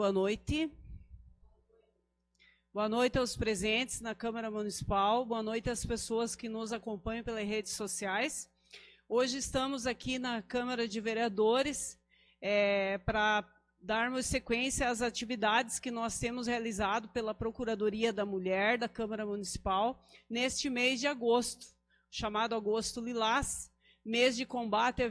Boa noite. Boa noite aos presentes na Câmara Municipal. Boa noite às pessoas que nos acompanham pelas redes sociais. Hoje estamos aqui na Câmara de Vereadores para darmos sequência às atividades que nós temos realizado pela Procuradoria da Mulher da Câmara Municipal neste mês de agosto, chamado Agosto Lilás, mês de combate à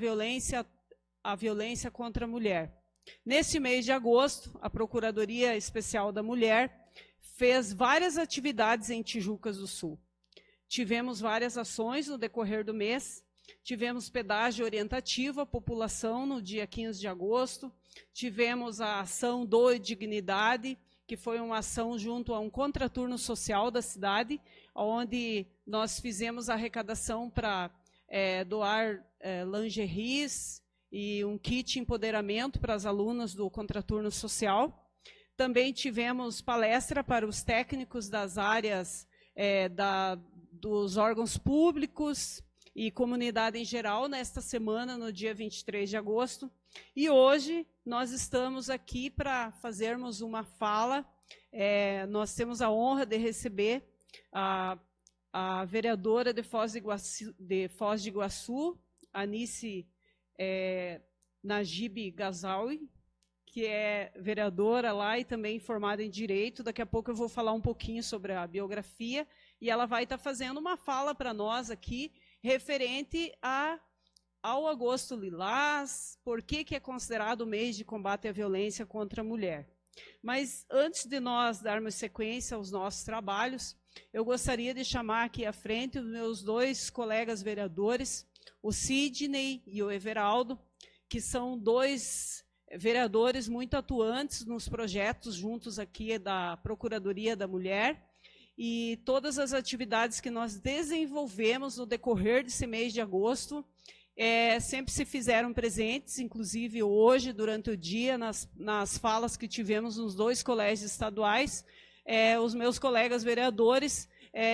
violência contra a mulher. Neste mês de agosto, a Procuradoria Especial da Mulher fez várias atividades em Tijucas do Sul. Tivemos várias ações no decorrer do mês, tivemos pedágio orientativo à população no dia 15 de agosto, tivemos a ação Doe Dignidade, que foi uma ação junto a um contraturno social da cidade, onde nós fizemos a arrecadação para doar lingeries e um kit empoderamento para as alunas do contraturno social. Também tivemos palestra para os técnicos das áreas dos órgãos públicos e comunidade em geral, nesta semana, no dia 23 de agosto. E hoje nós estamos aqui para fazermos uma fala. Nós temos a honra de receber a vereadora de Foz de Iguaçu, Anice Najib Gazawi, que é vereadora lá e também formada em Direito. Daqui a pouco eu vou falar um pouquinho sobre a biografia, e ela vai estar fazendo uma fala para nós aqui, referente ao Agosto Lilás, por que é considerado o mês de combate à violência contra a mulher. Mas antes de nós darmos sequência aos nossos trabalhos, eu gostaria de chamar aqui à frente os meus dois colegas vereadores, o Sidney e o Everaldo, que são dois vereadores muito atuantes nos projetos juntos aqui da Procuradoria da Mulher, e todas as atividades que nós desenvolvemos no decorrer desse mês de agosto sempre se fizeram presentes, inclusive hoje, durante o dia, nas falas que tivemos nos dois colégios estaduais, os meus colegas vereadores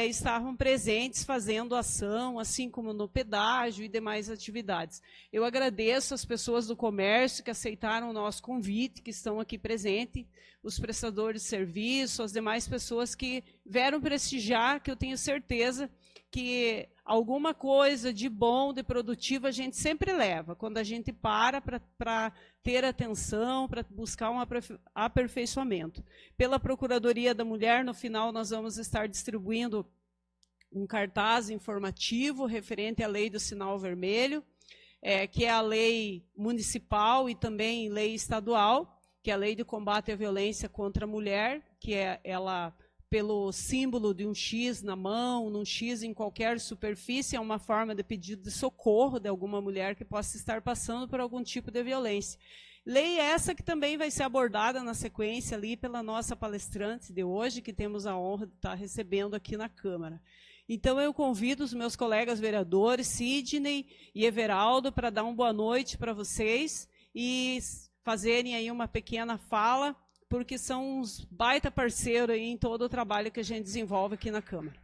estavam presentes fazendo ação, assim como no pedágio e demais atividades. Eu agradeço as pessoas do comércio que aceitaram o nosso convite, que estão aqui presentes, os prestadores de serviço, as demais pessoas que vieram prestigiar, que eu tenho certeza que alguma coisa de bom, de produtivo, a gente sempre leva, quando a gente para ter atenção, para buscar um aperfeiçoamento. Pela Procuradoria da Mulher, no final, nós vamos estar distribuindo um cartaz informativo referente à lei do sinal vermelho, que é a lei municipal e também lei estadual, que é a lei de combate à violência contra a mulher, que ela, pelo símbolo de um X na mão, num X em qualquer superfície, é uma forma de pedido de socorro de alguma mulher que possa estar passando por algum tipo de violência. Lei essa que também vai ser abordada na sequência ali pela nossa palestrante de hoje, que temos a honra de estar recebendo aqui na Câmara. Então eu convido os meus colegas vereadores, Sidney e Everaldo, para dar uma boa noite para vocês e fazerem aí uma pequena fala, porque são uns baita parceiros aí em todo o trabalho que a gente desenvolve aqui na Câmara.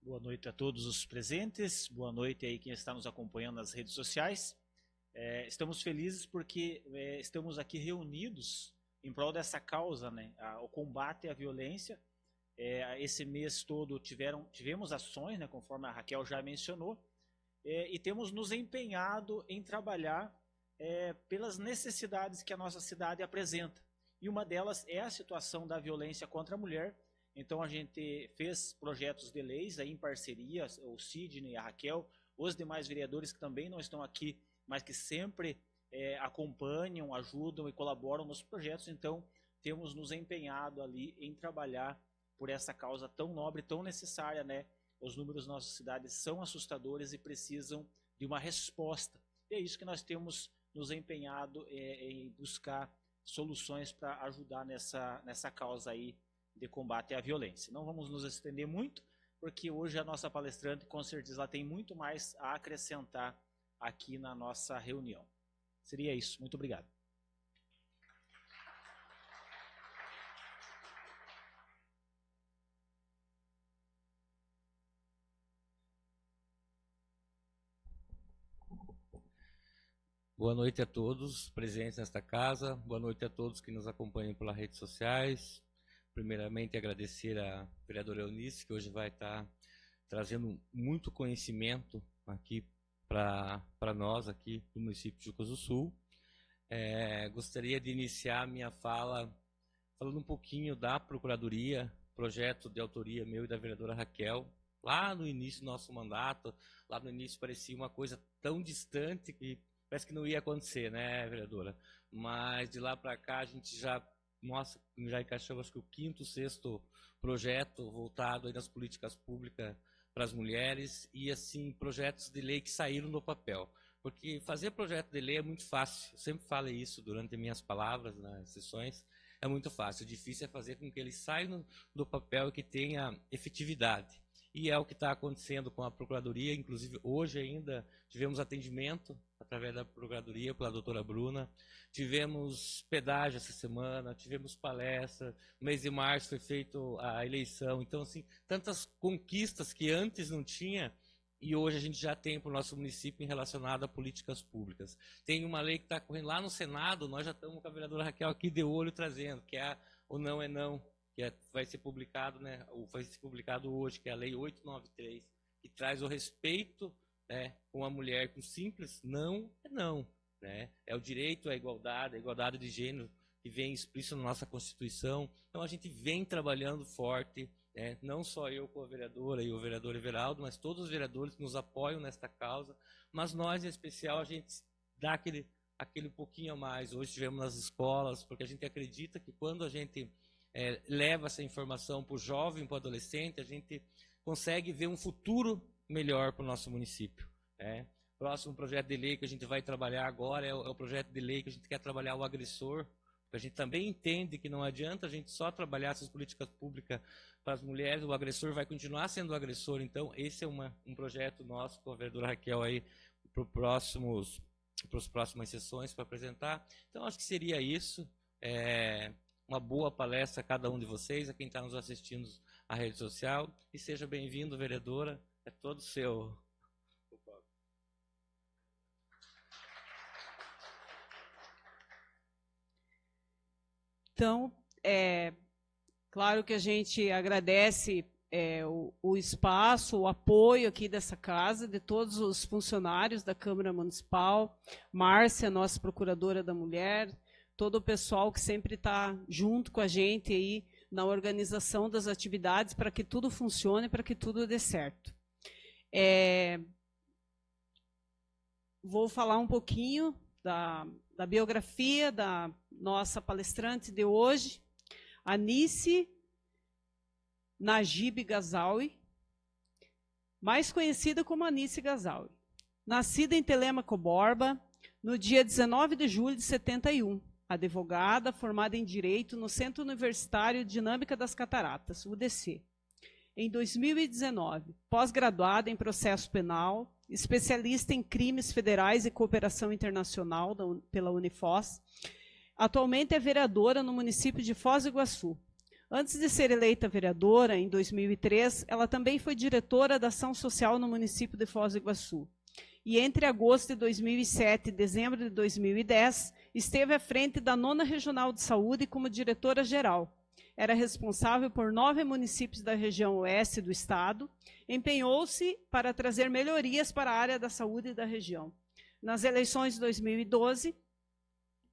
Boa noite a todos os presentes, boa noite aí quem está nos acompanhando nas redes sociais. Estamos felizes porque estamos aqui reunidos em prol dessa causa, né, o combate à violência. Esse mês todo tivemos ações, né, conforme a Raquel já mencionou, e temos nos empenhado em trabalhar pelas necessidades que a nossa cidade apresenta. E uma delas é a situação da violência contra a mulher. Então a gente fez projetos de leis aí em parceria, o Sidney, a Raquel, os demais vereadores que também não estão aqui, mas que sempre acompanham, ajudam e colaboram nos projetos. Então temos nos empenhado ali em trabalhar por essa causa tão nobre, tão necessária, né? Os números da nossa cidade são assustadores e precisam de uma resposta. E é isso que nós temos nos empenhado em buscar soluções para ajudar nessa causa aí de combate à violência. Não vamos nos estender muito, porque hoje a nossa palestrante, com certeza, ela tem muito mais a acrescentar aqui na nossa reunião. Seria isso. Muito obrigado. Boa noite a todos presentes nesta casa, boa noite a todos que nos acompanham pelas redes sociais. Primeiramente, agradecer à vereadora Eunice, que hoje vai estar trazendo muito conhecimento aqui para nós, aqui do município de Jucos do Sul. Gostaria de iniciar a minha fala falando um pouquinho da Procuradoria, projeto de autoria meu e da vereadora Raquel. Lá no início do nosso mandato, lá no início parecia uma coisa tão distante que parece que não ia acontecer, né, vereadora? Mas de lá para cá a gente já encaixou, acho que o 5º, 6º projeto voltado aí nas políticas públicas para as mulheres e, assim, projetos de lei que saíram do papel. Porque fazer projeto de lei é muito fácil, eu sempre falo isso durante minhas palavras nas sessões, é muito fácil, o difícil é fazer com que ele saia do papel e que tenha efetividade. E é o que está acontecendo com a Procuradoria, inclusive hoje ainda tivemos atendimento através da Procuradoria pela doutora Bruna, tivemos pedágio essa semana, tivemos palestra, no mês de março foi feita a eleição, então assim, tantas conquistas que antes não tinha e hoje a gente já tem para o nosso município relacionado a políticas públicas. Tem uma lei que está correndo lá no Senado, nós já estamos com a vereadora Raquel aqui de olho trazendo, que é o Não é Não, que vai ser publicado, né, vai ser publicado hoje, que é a Lei 893, que traz o respeito, né, com a mulher, com simples não é não. Né? É o direito à igualdade, a igualdade de gênero, que vem explícito na nossa Constituição. Então a gente vem trabalhando forte, né? Não só eu com a vereadora e o vereador Everaldo, mas todos os vereadores que nos apoiam nesta causa, mas nós em especial a gente dá aquele pouquinho a mais. Hoje estivemos nas escolas, porque a gente acredita que quando a gente leva essa informação para o jovem, para o adolescente, a gente consegue ver um futuro melhor para o nosso município. Próximo projeto de lei que a gente vai trabalhar agora é o projeto de lei que a gente quer trabalhar o agressor, porque a gente também entende que não adianta a gente só trabalhar essas políticas públicas para as mulheres, o agressor vai continuar sendo o agressor. Então esse é um projeto nosso com a vereadora Raquel aí para as próximas sessões para apresentar. Então acho que seria isso. Uma boa palestra a cada um de vocês, a quem está nos assistindo à rede social, e seja bem-vindo, vereadora, é todo seu. Então, claro que a gente agradece o espaço, o apoio aqui dessa casa, de todos os funcionários da Câmara Municipal, Márcia, nossa Procuradora da Mulher, todo o pessoal que sempre está junto com a gente aí na organização das atividades para que tudo funcione, para que tudo dê certo. Vou falar um pouquinho da biografia da nossa palestrante de hoje, Anice Najib Gazaoui, mais conhecida como Anice Gazaoui. Nascida em Telêmaco Borba, no dia 19 de julho de 71, advogada formada em Direito no Centro Universitário Dinâmica das Cataratas, UDC. Em 2019, pós-graduada em Processo Penal, especialista em Crimes Federais e Cooperação Internacional pela Unifoz. Atualmente é vereadora no município de Foz do Iguaçu. Antes de ser eleita vereadora, em 2003, ela também foi diretora da Ação Social no município de Foz do Iguaçu. E entre agosto de 2007 e dezembro de 2010, esteve à frente da 9ª Regional de Saúde como diretora-geral. Era responsável por 9 municípios da região oeste do estado, empenhou-se para trazer melhorias para a área da saúde da região. Nas eleições de 2012,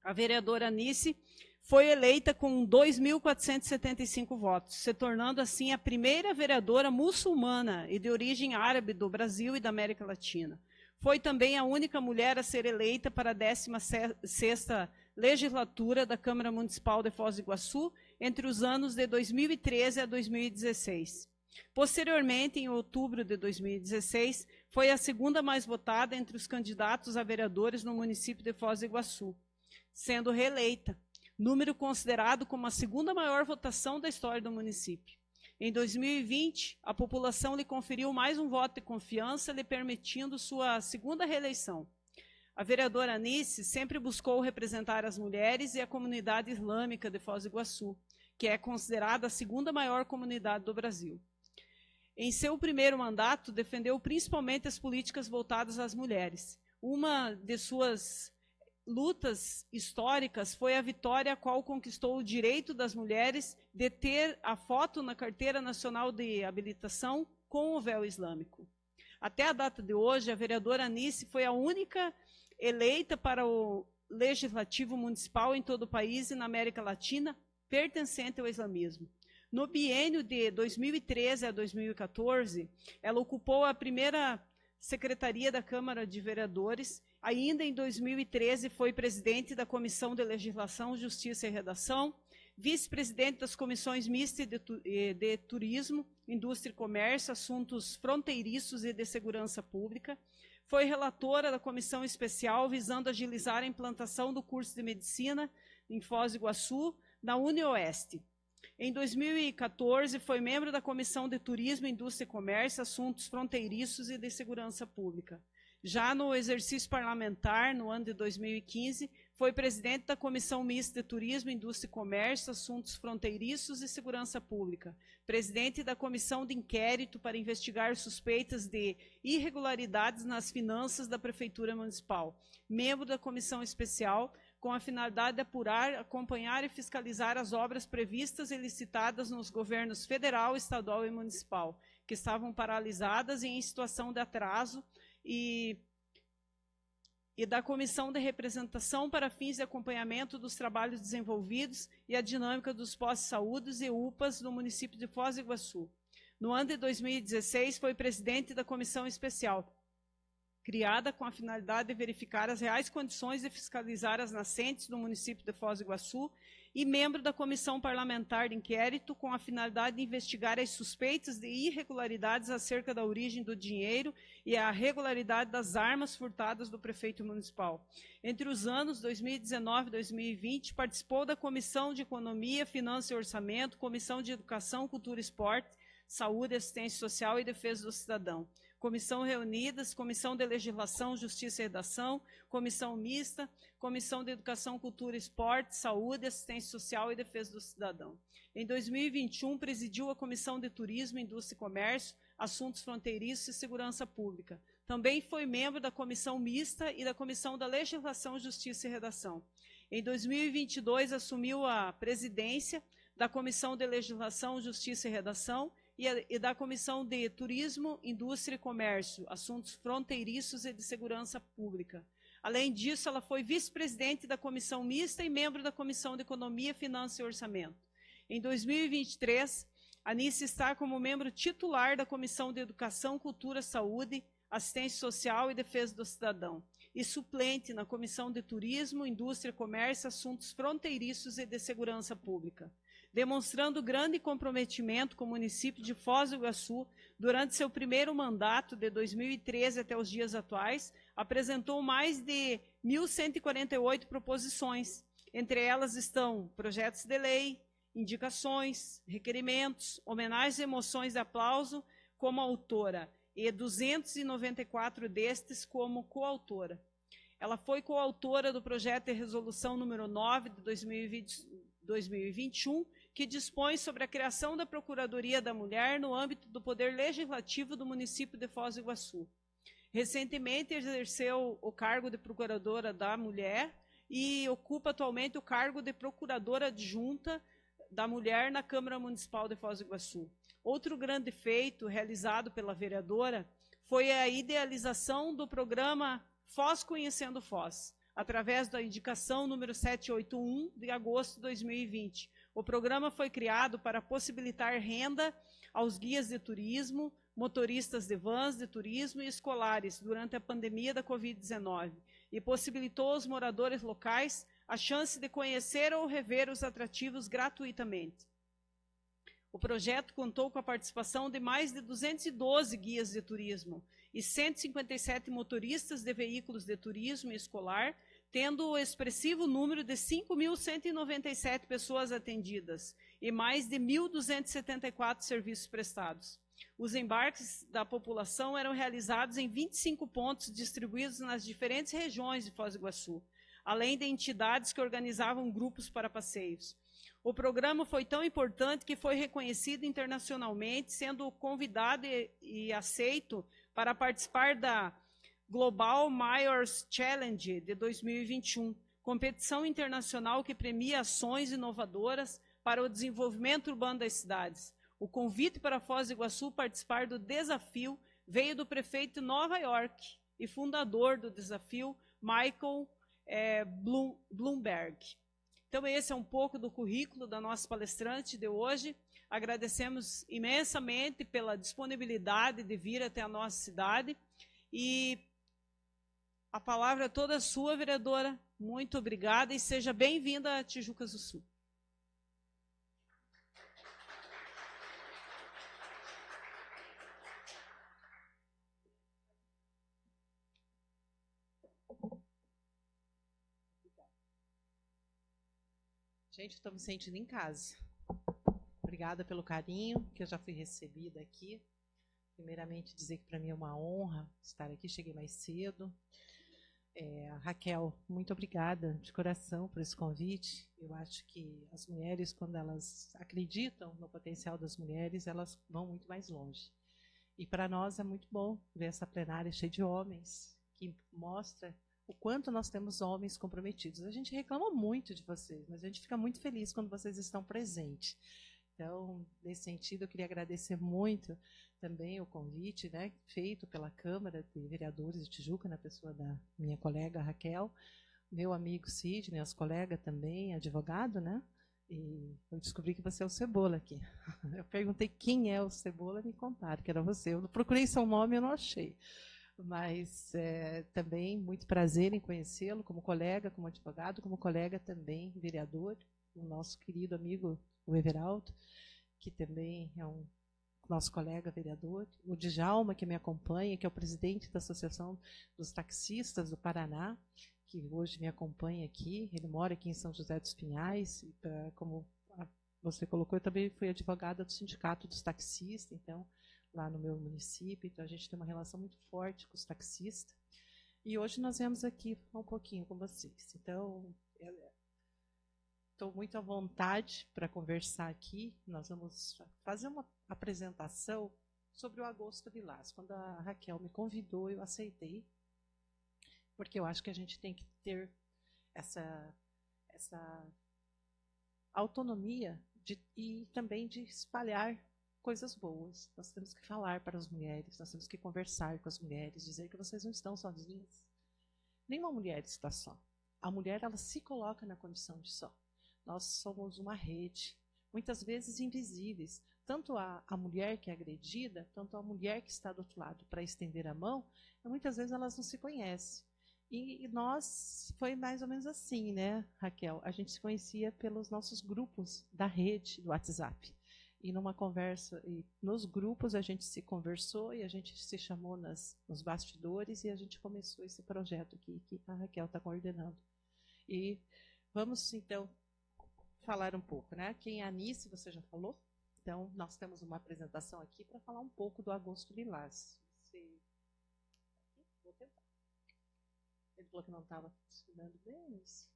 a vereadora Anice foi eleita com 2.475 votos, se tornando assim a primeira vereadora muçulmana e de origem árabe do Brasil e da América Latina. Foi também a única mulher a ser eleita para a 16ª legislatura da Câmara Municipal de Foz do Iguaçu, entre os anos de 2013 a 2016. Posteriormente, em outubro de 2016, foi a segunda mais votada entre os candidatos a vereadores no município de Foz do Iguaçu, sendo reeleita, número considerado como a segunda maior votação da história do município. Em 2020, a população lhe conferiu mais um voto de confiança, lhe permitindo sua segunda reeleição. A vereadora Anice sempre buscou representar as mulheres e a comunidade islâmica de Foz do Iguaçu, que é considerada a segunda maior comunidade do Brasil. Em seu primeiro mandato, defendeu principalmente as políticas voltadas às mulheres. Uma de suas lutas históricas foi a vitória a qual conquistou o direito das mulheres de ter a foto na Carteira Nacional de Habilitação com o véu islâmico. Até a data de hoje, a vereadora Anice foi a única eleita para o Legislativo Municipal em todo o país e na América Latina pertencente ao islamismo. No biênio de 2013 a 2014, ela ocupou a primeira secretaria da Câmara de Vereadores. Ainda em 2013, foi presidente da Comissão de Legislação, Justiça e Redação, vice-presidente das comissões mistas de Turismo, Indústria e Comércio, Assuntos Fronteiriços e de Segurança Pública. Foi relatora da comissão especial visando agilizar a implantação do curso de Medicina em Foz do Iguaçu, na UniOeste. Em 2014, foi membro da Comissão de Turismo, Indústria e Comércio, Assuntos Fronteiriços e de Segurança Pública. Já no exercício parlamentar, no ano de 2015, foi presidente da Comissão Mista de Turismo, Indústria e Comércio, Assuntos Fronteiriços e Segurança Pública, presidente da Comissão de Inquérito para investigar suspeitas de irregularidades nas finanças da Prefeitura Municipal, membro da Comissão Especial, com a finalidade de apurar, acompanhar e fiscalizar as obras previstas e licitadas nos governos federal, estadual e municipal, que estavam paralisadas e em situação de atraso, e da Comissão de Representação para fins de acompanhamento dos trabalhos desenvolvidos e a dinâmica dos postos de saúde e UPAs no município de Foz do Iguaçu. No ano de 2016, foi presidente da Comissão Especial, criada com a finalidade de verificar as reais condições de fiscalizar as nascentes do município de Foz do Iguaçu e membro da Comissão Parlamentar de Inquérito com a finalidade de investigar as suspeitas de irregularidades acerca da origem do dinheiro e a regularidade das armas furtadas do prefeito municipal. Entre os anos 2019 e 2020, participou da Comissão de Economia, Finanças e Orçamento, Comissão de Educação, Cultura e Esporte, Saúde, Assistência Social e Defesa do Cidadão. Comissão Reunidas, Comissão de Legislação, Justiça e Redação, Comissão Mista, Comissão de Educação, Cultura, Esporte, Saúde, Assistência Social e Defesa do Cidadão. Em 2021, presidiu a Comissão de Turismo, Indústria e Comércio, Assuntos Fronteiriços e Segurança Pública. Também foi membro da Comissão Mista e da Comissão da Legislação, Justiça e Redação. Em 2022, assumiu a presidência da Comissão de Legislação, Justiça e Redação e da Comissão de Turismo, Indústria e Comércio, Assuntos Fronteiriços e de Segurança Pública. Além disso, ela foi vice-presidente da Comissão Mista e membro da Comissão de Economia, Finanças e Orçamento. Em 2023, a Anice está como membro titular da Comissão de Educação, Cultura, Saúde, Assistência Social e Defesa do Cidadão, e suplente na Comissão de Turismo, Indústria e Comércio, Assuntos Fronteiriços e de Segurança Pública. Demonstrando grande comprometimento com o município de Foz do Iguaçu, durante seu primeiro mandato, de 2013 até os dias atuais, apresentou mais de 1.148 proposições. Entre elas estão projetos de lei, indicações, requerimentos, homenagens e moções de aplauso como autora, e 294 destes como coautora. Ela foi coautora do projeto de resolução número 9 de 2021, que dispõe sobre a criação da Procuradoria da Mulher no âmbito do Poder Legislativo do município de Foz do Iguaçu. Recentemente exerceu o cargo de Procuradora da Mulher e ocupa atualmente o cargo de Procuradora Adjunta da Mulher na Câmara Municipal de Foz do Iguaçu. Outro grande feito realizado pela vereadora foi a idealização do programa Foz Conhecendo Foz, através da indicação número 781 de agosto de 2020. O programa foi criado para possibilitar renda aos guias de turismo, motoristas de vans de turismo e escolares durante a pandemia da Covid-19 e possibilitou aos moradores locais a chance de conhecer ou rever os atrativos gratuitamente. O projeto contou com a participação de mais de 212 guias de turismo e 157 motoristas de veículos de turismo e escolar, tendo o expressivo número de 5.197 pessoas atendidas e mais de 1.274 serviços prestados. Os embarques da população eram realizados em 25 pontos distribuídos nas diferentes regiões de Foz do Iguaçu, além de entidades que organizavam grupos para passeios. O programa foi tão importante que foi reconhecido internacionalmente, sendo convidado e aceito para participar da Global Mayors Challenge de 2021, competição internacional que premia ações inovadoras para o desenvolvimento urbano das cidades. O convite para Foz do Iguaçu participar do desafio veio do prefeito de Nova York e fundador do desafio, Michael Bloomberg. Então, esse é um pouco do currículo da nossa palestrante de hoje. Agradecemos imensamente pela disponibilidade de vir até a nossa cidade. E a palavra é toda sua, vereadora. Muito obrigada e seja bem-vinda a Tijucas do Sul. Gente, estou me sentindo em casa. Obrigada pelo carinho que eu já fui recebida aqui. Primeiramente, dizer que para mim é uma honra estar aqui. Cheguei mais cedo. Raquel, muito obrigada de coração por esse convite. Eu acho que as mulheres, quando elas acreditam no potencial das mulheres, elas vão muito mais longe. E para nós é muito bom ver essa plenária cheia de homens, que mostra o quanto nós temos homens comprometidos. A gente reclama muito de vocês, mas a gente fica muito feliz quando vocês estão presentes. Então, nesse sentido, eu queria agradecer muito também o convite, né, feito pela Câmara de Vereadores de Tijuca, na pessoa da minha colega Raquel, meu amigo Sidney, as colegas também, advogado, né? E eu descobri que você é o Cebola aqui. Eu perguntei quem é o Cebola, me contaram que era você. Eu procurei seu nome e eu não achei. Mas também muito prazer em conhecê-lo como colega, como advogado, como colega também, vereador, o nosso querido amigo, o Everaldo, que também é um nosso colega vereador, o Djalma, que me acompanha, que é o presidente da Associação dos Taxistas do Paraná, que hoje me acompanha aqui. Ele mora aqui em São José dos Pinhais, e, como você colocou, eu também fui advogada do Sindicato dos Taxistas, então, lá no meu município, então a gente tem uma relação muito forte com os taxistas. E hoje nós viemos aqui falar um pouquinho com vocês. Então, estou muito à vontade para conversar aqui. Nós vamos fazer uma apresentação sobre o Agosto Lilás. Quando a Raquel me convidou, eu aceitei, porque eu acho que a gente tem que ter essa autonomia e também de espalhar coisas boas. Nós temos que falar para as mulheres, nós temos que conversar com as mulheres, dizer que vocês não estão sozinhas. Nenhuma mulher está só. A mulher, ela se coloca na condição de só. Nós somos uma rede, muitas vezes invisíveis. Tanto a mulher que é agredida, tanto a mulher que está do outro lado para estender a mão, muitas vezes elas não se conhecem. E nós, foi mais ou menos assim, né, Raquel? A gente se conhecia pelos nossos grupos da rede do WhatsApp. E numa conversa, e nos grupos a gente se conversou e a gente se chamou nos bastidores e a gente começou esse projeto aqui que a Raquel está coordenando. E vamos, então, falar um pouco, né? Quem é a Anice, você já falou? Então, nós temos uma apresentação aqui para falar um pouco do Agosto Lilás. Vou tentar. Ele falou que não estava funcionando bem isso.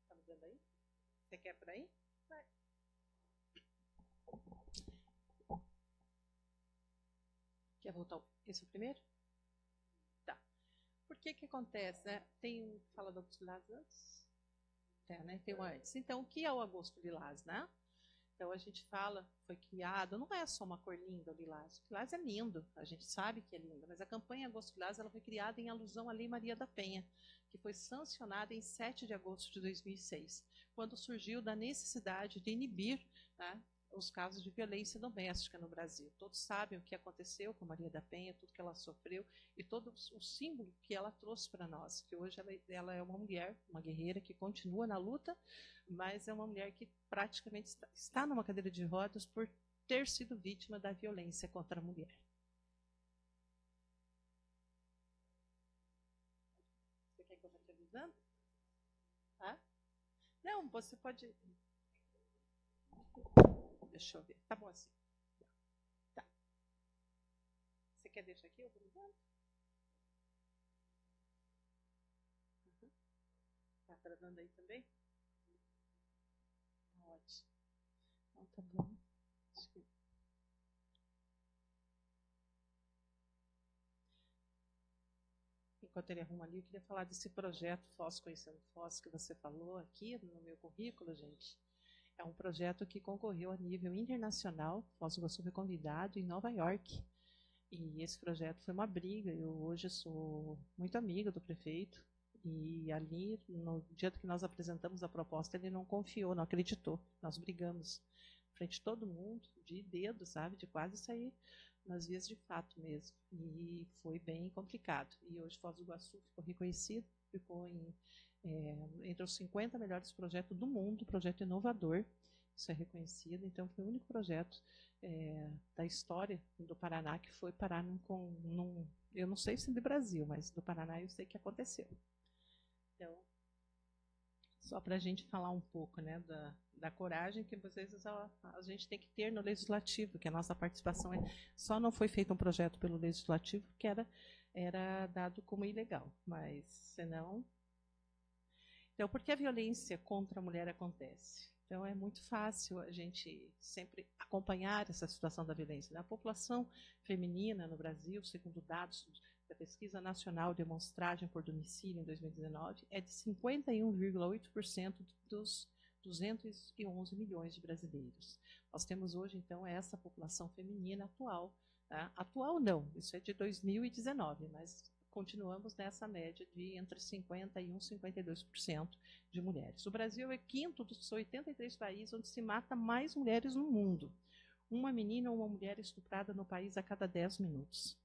Tá me dando aí? Você quer por aí? Vai. Quer voltar? Esse é o primeiro? Tá. Por que acontece, né? Tem fala do Agosto Lilás antes? Né? Tem um antes. Então, o que é o Agosto Lilás, né? Então, a gente fala, foi criado, não é só uma cor linda o lilás. O lilás é lindo, a gente sabe que é lindo, mas a campanha Agosto Lilás ela foi criada em alusão à Lei Maria da Penha, que foi sancionada em 7 de agosto de 2006, quando surgiu da necessidade de inibir, né, os casos de violência doméstica no Brasil. Todos sabem o que aconteceu com Maria da Penha, tudo que ela sofreu e todo o símbolo que ela trouxe para nós, que hoje ela é uma mulher, uma guerreira que continua na luta, mas é uma mulher que praticamente está numa cadeira de rodas por ter sido vítima da violência contra a mulher. Você quer que eu vá te avisando? Tá? Não, você pode... Deixa eu ver. Tá bom assim. Tá. Você quer deixar aqui? Eu vou avisando? Tá travando aí também? Ótimo. Tá bom. Enquanto ele arruma ali, eu queria falar desse projeto Foz Conhecendo Foz que você falou aqui no meu currículo, gente. É um projeto que concorreu a nível internacional. Foz do Iguaçu foi convidado em Nova York. E esse projeto foi uma briga. Eu hoje sou muito amiga do prefeito. E ali, no dia que nós apresentamos a proposta, ele não confiou, não acreditou. Nós brigamos frente de todo mundo, de dedo, sabe? De quase sair nas vias de fato mesmo. E foi bem complicado. E hoje Foz do Iguaçu ficou reconhecido, ficou entre os 50 melhores projetos do mundo, projeto inovador. Isso é reconhecido. Então, foi o único projeto da história do Paraná que foi parar eu não sei se do Brasil, mas do Paraná eu sei que aconteceu. Então, só para a gente falar um pouco, né, da coragem que a gente tem que ter no legislativo, que a nossa participação só não foi feito um projeto pelo legislativo porque era dado como ilegal, mas senão. Então, por que a violência contra a mulher acontece? Então, é muito fácil a gente sempre acompanhar essa situação da violência. A população feminina no Brasil, segundo dados da Pesquisa Nacional de Amostragem por Domicílio em 2019, é de 51,8% dos 211 milhões de brasileiros. Nós temos hoje, então, essa população feminina atual. Tá? Atual não, isso é de 2019, mas continuamos nessa média de entre 51% e 52% de mulheres. O Brasil é quinto dos 83 países onde se mata mais mulheres no mundo. Uma menina ou uma mulher estuprada no país a cada 10 minutos.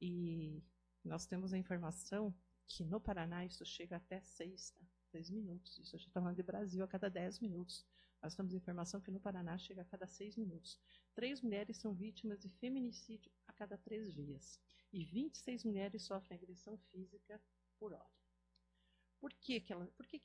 E nós temos a informação que no Paraná isso chega até 6 minutos. Isso a gente está falando de Brasil a cada 10 minutos. Nós temos informação que no Paraná chega a cada 6 minutos. 3 mulheres são vítimas de feminicídio a cada 3 dias. E 26 mulheres sofrem agressão física por hora. Por que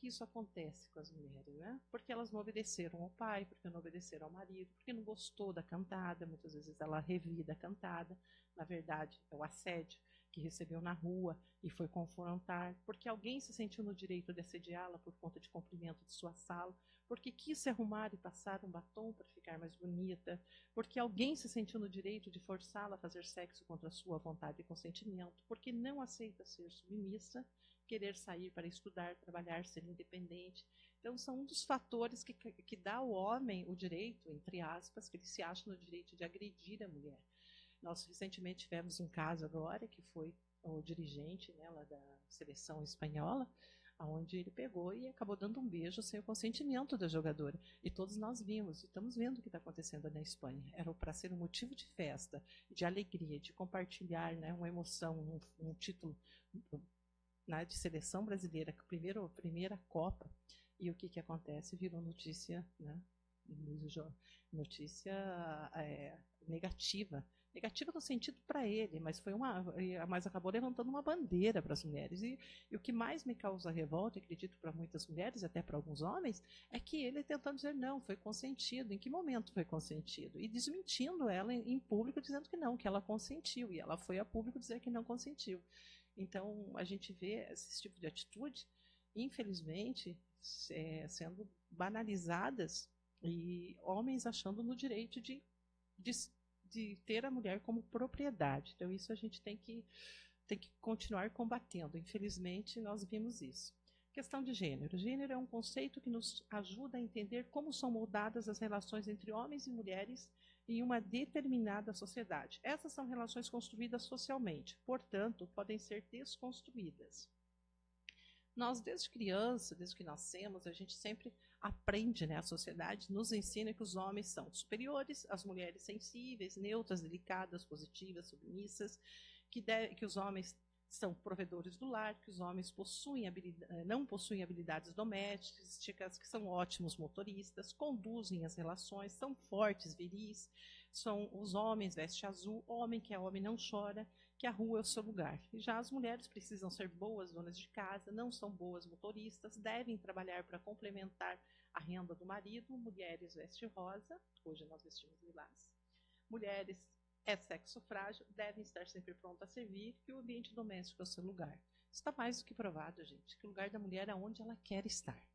isso acontece com as mulheres? Né? Porque elas não obedeceram ao pai, porque não obedeceram ao marido, porque não gostou da cantada, muitas vezes ela revida a cantada. Na verdade, é o assédio que recebeu na rua e foi confrontar, porque alguém se sentiu no direito de assediá-la por conta de cumprimento de sua sala, porque quis se arrumar e passar um batom para ficar mais bonita, porque alguém se sentiu no direito de forçá-la a fazer sexo contra a sua vontade e consentimento, porque não aceita ser submissa, querer sair para estudar, trabalhar, ser independente. Então, são um dos fatores que dá ao homem o direito, entre aspas, que ele se acha no direito de agredir a mulher. Nós recentemente tivemos um caso agora, que foi o dirigente, né, lá da seleção espanhola, onde ele pegou e acabou dando um beijo sem o consentimento da jogadora. E todos nós vimos, e estamos vendo o que está acontecendo na Espanha. Era para ser um motivo de festa, de alegria, de compartilhar, né, uma emoção, um título de seleção brasileira, primeira Copa. E o que acontece? Virou notícia, né, notícia negativa. Negativa no sentido para ele, mas acabou levantando uma bandeira para as mulheres. E o que mais me causa revolta, acredito para muitas mulheres, até para alguns homens, é que ele tentando dizer não, foi consentido. Em que momento foi consentido? E desmentindo ela em público, dizendo que não, que ela consentiu. E ela foi a público dizer que não consentiu. Então, a gente vê esse tipo de atitude, infelizmente, sendo banalizadas e homens achando no direito de ter a mulher como propriedade. Então, isso a gente tem que continuar combatendo. Infelizmente, nós vimos isso. Questão de gênero. Gênero é um conceito que nos ajuda a entender como são moldadas as relações entre homens e mulheres em uma determinada sociedade. Essas são relações construídas socialmente, portanto, podem ser desconstruídas. Nós, desde criança, desde que nascemos, a gente sempre aprende, né? A sociedade nos ensina que os homens são superiores, as mulheres sensíveis, neutras, delicadas, positivas, submissas, que os homens são provedores do lar, que os homens não possuem habilidades domésticas, que são ótimos motoristas, conduzem as relações, são fortes, viris, os homens vestem azul, homem que é homem não chora, que a rua é o seu lugar. E já as mulheres precisam ser boas donas de casa, não são boas motoristas, devem trabalhar para complementar a renda do marido. Mulheres vestem rosa, hoje nós vestimos lilás. Mulheres é sexo frágil, devem estar sempre prontas a servir, que o ambiente doméstico é o seu lugar. Está mais do que provado, gente, que o lugar da mulher é onde ela quer estar.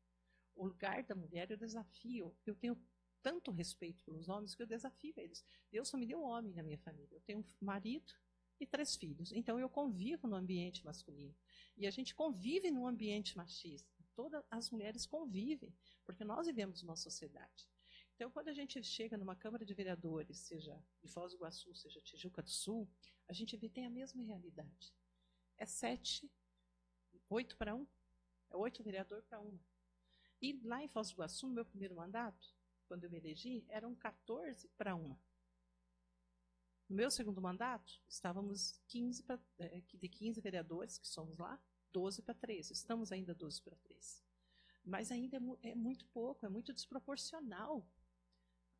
O lugar da mulher é o desafio. Eu tenho tanto respeito pelos homens que eu desafio eles. Deus só me deu homem na minha família. Eu tenho um marido e 3 filhos. Então eu convivo no ambiente masculino. E a gente convive num ambiente machista. Todas as mulheres convivem, porque nós vivemos numa sociedade. Então, quando a gente chega numa Câmara de Vereadores, seja de Foz do Iguaçu, seja Tijuca do Sul, a gente tem a mesma realidade. É 8 para 1. É 8 vereador para 1. E lá em Foz do Iguaçu, no meu primeiro mandato, quando eu me elegi, eram 14 para 1. No meu segundo mandato, estávamos de 15 vereadores, que somos lá, 12 para 13. Estamos ainda 12 para 13. Mas ainda é muito pouco, é muito desproporcional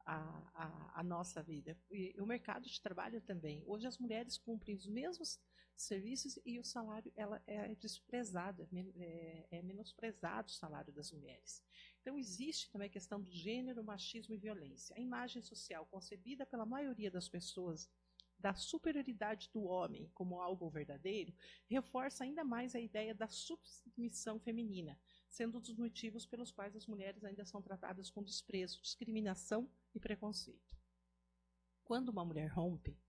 a nossa vida. E o mercado de trabalho também. Hoje as mulheres cumprem os mesmos serviços e o salário é desprezado, é menosprezado o salário das mulheres. Então existe também a questão do gênero, machismo e violência. A imagem social concebida pela maioria das pessoas da superioridade do homem como algo verdadeiro reforça ainda mais a ideia da submissão feminina, sendo um dos motivos pelos quais as mulheres ainda são tratadas com desprezo, discriminação e preconceito. Quando uma mulher rompe,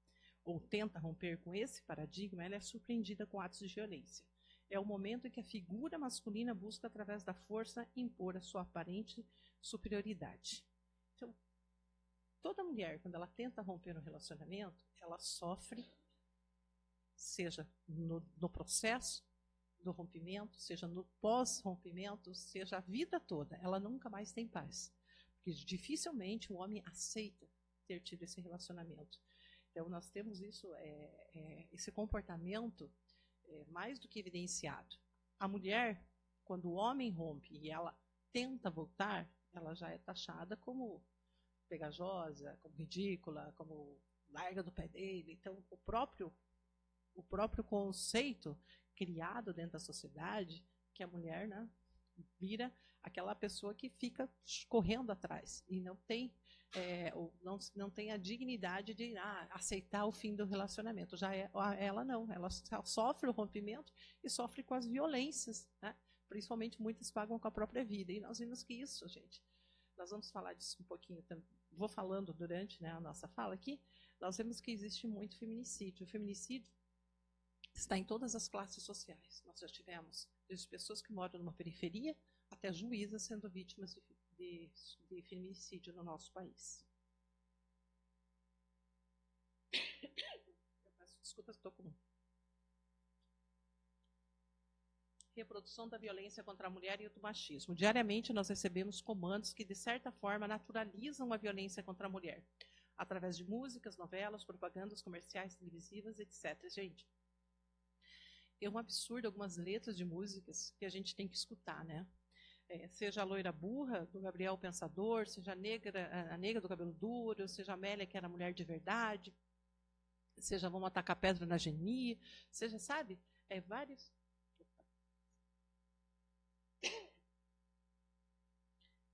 ou tenta romper com esse paradigma, ela é surpreendida com atos de violência. É o momento em que a figura masculina busca, através da força, impor a sua aparente superioridade. Então, toda mulher, quando ela tenta romper um relacionamento, ela sofre, seja no processo do rompimento, seja no pós-rompimento, seja a vida toda, ela nunca mais tem paz. Porque dificilmente o homem aceita ter tido esse relacionamento. Então, nós temos esse comportamento mais do que evidenciado. A mulher, quando o homem rompe e ela tenta voltar, ela já é taxada como pegajosa, como ridícula, como larga do pé dele. Então, o próprio conceito criado dentro da sociedade, que a mulher, né, vira aquela pessoa que fica correndo atrás e não tem não tem a dignidade de aceitar o fim do relacionamento. Já ela não, ela sofre o rompimento e sofre com as violências, né? Principalmente muitas pagam com a própria vida. E nós vimos que isso, gente, nós vamos falar disso um pouquinho, vou falando durante, né, a nossa fala aqui, nós vemos que existe muito feminicídio. O feminicídio está em todas as classes sociais. Nós já tivemos desde pessoas que moram numa periferia até juízas sendo vítimas de feminicídio no nosso país. Eu peço desculpas, estou com... Reprodução da violência contra a mulher e do machismo. Diariamente nós recebemos comandos que, de certa forma, naturalizam a violência contra a mulher, através de músicas, novelas, propagandas comerciais, televisivas, etc. Gente, é um absurdo algumas letras de músicas que a gente tem que escutar, né? Seja a Loira Burra, do Gabriel Pensador, seja a Negra do Cabelo Duro, seja a Amélia, que era mulher de verdade, seja Vamos Atacar Pedra na Geni, seja, sabe, vários...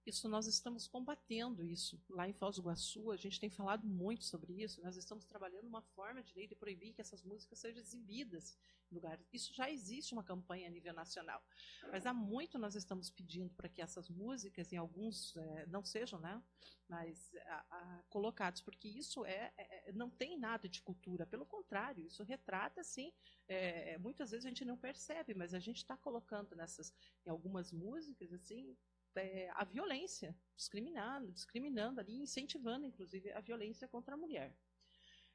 Isso nós estamos combatendo isso. Lá em Foz do Iguaçu, a gente tem falado muito sobre isso. Nós estamos trabalhando uma forma de lei de proibir que essas músicas sejam exibidas em lugares. Isso já existe uma campanha a nível nacional. Mas há muito nós estamos pedindo para que essas músicas, em alguns, não sejam, né, mas colocados, porque isso não tem nada de cultura. Pelo contrário, isso retrata, sim, muitas vezes a gente não percebe, mas a gente está colocando em algumas músicas, assim, a violência, discriminando ali, incentivando, inclusive, a violência contra a mulher.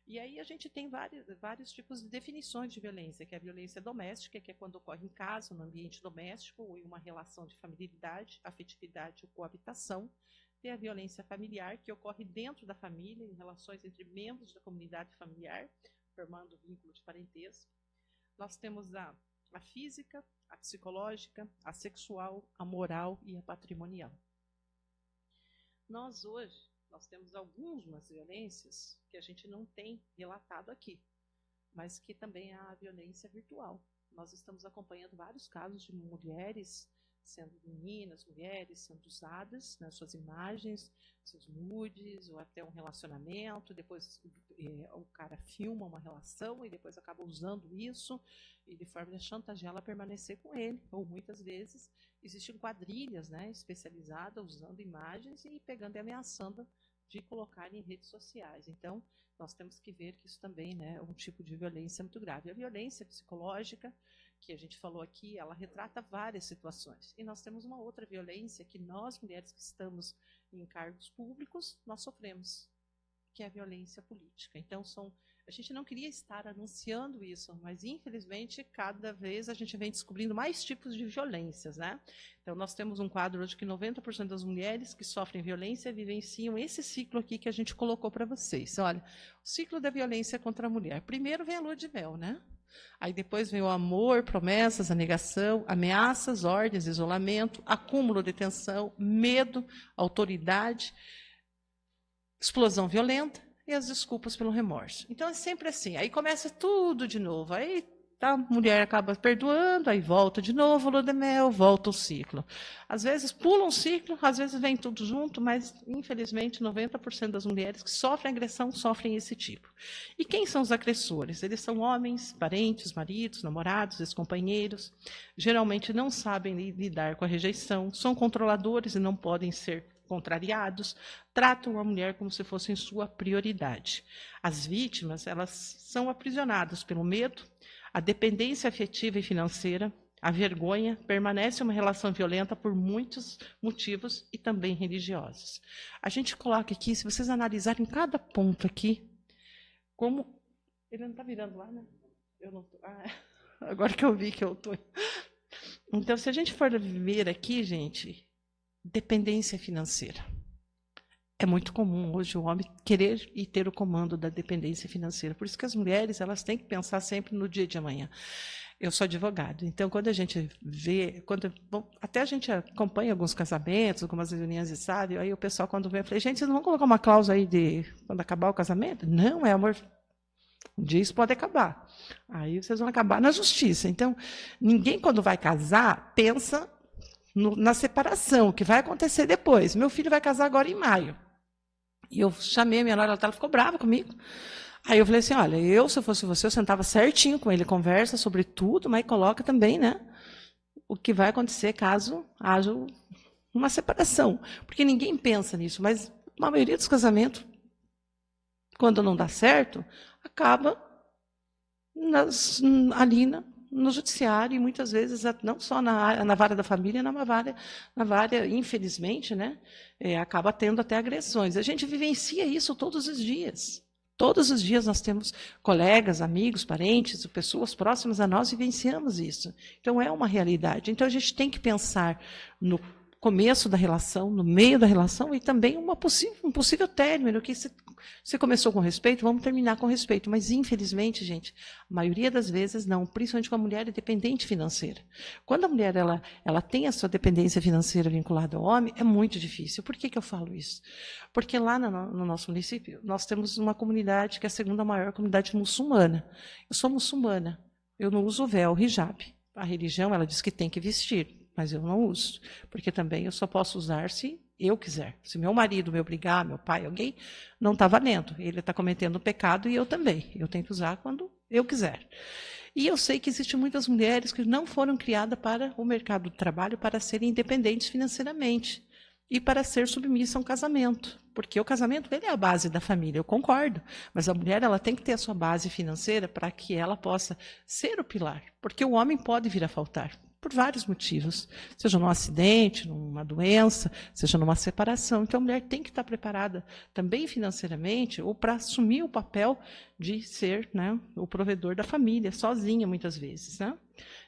E aí a gente tem vários tipos de definições de violência, que é a violência doméstica, que é quando ocorre em casa, no ambiente doméstico, ou em uma relação de familiaridade, afetividade ou coabitação. Tem a violência familiar, que ocorre dentro da família, em relações entre membros da comunidade familiar, formando vínculo de parentesco. Nós temos a física, a psicológica, a sexual, a moral e a patrimonial. Nós temos algumas violências que a gente não tem relatado aqui, mas que também há a violência virtual. Nós estamos acompanhando vários casos de mulheres sendo meninas, mulheres, sendo usadas nas suas imagens, seus nudes, ou até um relacionamento, depois o cara filma uma relação e depois acaba usando isso, e de forma a chantageá-la a permanecer com ele, ou muitas vezes existem quadrilhas, né, especializadas usando imagens e pegando e ameaçando de colocar em redes sociais. Então, nós temos que ver que isso também, né, é um tipo de violência muito grave. A violência psicológica, que a gente falou aqui, ela retrata várias situações. E nós temos uma outra violência que nós, mulheres que estamos em cargos públicos, nós sofremos, que é a violência política. Então, a gente não queria estar anunciando isso, mas, infelizmente, cada vez a gente vem descobrindo mais tipos de violências, né? Então, nós temos um quadro hoje que 90% das mulheres que sofrem violência vivenciam esse ciclo aqui que a gente colocou para vocês. Olha, o ciclo da violência contra a mulher. Primeiro vem a lua de mel, né? Aí depois vem o amor, promessas, a negação, ameaças, ordens, isolamento, acúmulo de tensão, medo, autoridade, explosão violenta e as desculpas pelo remorso. Então é sempre assim. Aí começa tudo de novo. Aí a mulher acaba perdoando, aí volta de novo, lua de mel, volta o ciclo. Às vezes pula um ciclo, às vezes vem tudo junto, mas infelizmente 90% das mulheres que sofrem agressão sofrem esse tipo. E quem são os agressores? Eles são homens, parentes, maridos, namorados, ex-companheiros. Geralmente não sabem lidar com a rejeição, são controladores e não podem ser contrariados, tratam a mulher como se fossem sua prioridade. As vítimas, elas são aprisionadas pelo medo, a dependência afetiva e financeira, a vergonha, permanece uma relação violenta por muitos motivos e também religiosos. A gente coloca aqui, se vocês analisarem cada ponto aqui, como... Ele não está virando lá, né? Eu não tô... agora que eu vi que eu estou... Então, se a gente for ver aqui, gente, dependência financeira. É muito comum hoje o homem querer e ter o comando da dependência financeira. Por isso que as mulheres, elas têm que pensar sempre no dia de amanhã. Eu sou advogado, então quando a gente vê, até a gente acompanha alguns casamentos, algumas reuniões e sabe, aí o pessoal quando vem, eu falei, gente, vocês não vão colocar uma cláusula aí de quando acabar o casamento? Não, é amor. Um dia isso pode acabar. Aí vocês vão acabar na justiça. Então, ninguém quando vai casar pensa na separação, o que vai acontecer depois. Meu filho vai casar agora em maio. E eu chamei a minha nora, ela ficou brava comigo. Aí eu falei assim, olha, se eu fosse você, eu sentava certinho com ele, conversa sobre tudo, mas coloca também, né, o que vai acontecer caso haja uma separação. Porque ninguém pensa nisso, mas a maioria dos casamentos, quando não dá certo, acaba ali no judiciário, e muitas vezes não só na vara da família, na vara, infelizmente, né, acaba tendo até agressões. A gente vivencia isso todos os dias. Todos os dias nós temos colegas, amigos, parentes, pessoas próximas a nós vivenciamos isso. Então, é uma realidade. Então, a gente tem que pensar no começo da relação, no meio da relação, e também um possível término, que se começou com respeito, vamos terminar com respeito. Mas, infelizmente, gente, a maioria das vezes não, principalmente com a mulher dependente financeira. Quando a mulher ela tem a sua dependência financeira vinculada ao homem, é muito difícil. Por que eu falo isso? Porque lá no nosso município, nós temos uma comunidade que é a segunda maior comunidade muçulmana. Eu sou muçulmana, eu não uso véu, hijab. A religião, ela diz que tem que vestir, mas eu não uso, porque também eu só posso usar se eu quiser. Se meu marido me obrigar, meu pai, alguém, não está valendo. Ele está cometendo um pecado e eu também. Eu tenho que usar quando eu quiser. E eu sei que existem muitas mulheres que não foram criadas para o mercado do trabalho para serem independentes financeiramente e para ser submissa a um casamento. Porque o casamento ele é a base da família, eu concordo. Mas a mulher ela tem que ter a sua base financeira para que ela possa ser o pilar. Porque o homem pode vir a faltar. Por vários motivos, seja num acidente, numa doença, seja numa separação. Então, a mulher tem que estar preparada também financeiramente ou para assumir o papel de ser, né, o provedor da família, sozinha, muitas vezes. Né?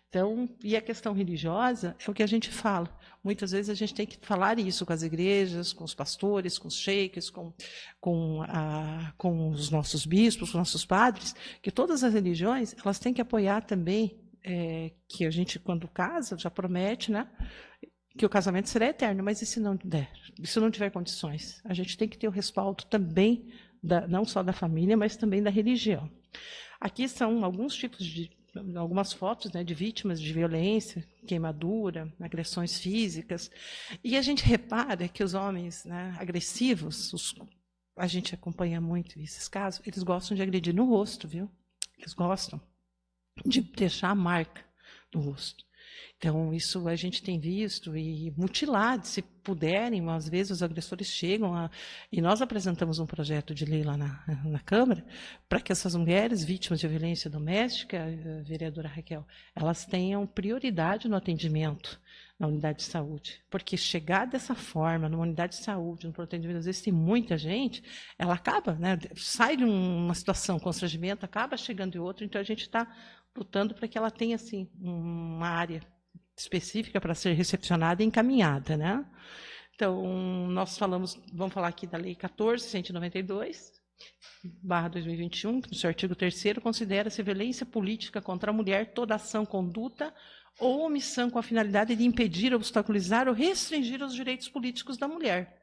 Então, e a questão religiosa é o que a gente fala. Muitas vezes a gente tem que falar isso com as igrejas, com os pastores, com os sheiks, com os nossos bispos, com os nossos padres, que todas as religiões elas têm que apoiar também que a gente, quando casa, já promete, né, que o casamento será eterno, mas e se não der? E se não tiver condições? A gente tem que ter o respaldo também, não só da família, mas também da religião. Aqui são alguns tipos de algumas fotos, né, de vítimas de violência, queimadura, agressões físicas. E a gente repara que os homens, né, agressivos, a gente acompanha muito esses casos, eles gostam de agredir no rosto, viu? Eles gostam de deixar a marca no rosto. Então, isso a gente tem visto, e mutilar, se puderem, às vezes os agressores chegam e nós apresentamos um projeto de lei lá na Câmara, para que essas mulheres vítimas de violência doméstica, a vereadora Raquel, elas tenham prioridade no atendimento na unidade de saúde. Porque chegar dessa forma, numa unidade de saúde, no atendimento, às vezes tem muita gente, ela acaba, né, sai de uma situação, constrangimento, acaba chegando em outra, então a gente está lutando para que ela tenha assim, uma área específica para ser recepcionada e encaminhada, né? Então, nós vamos falar aqui da Lei 14.192/2021, que no seu artigo 3º considera-se violência política contra a mulher toda ação, conduta ou omissão com a finalidade de impedir, obstaculizar ou restringir os direitos políticos da mulher.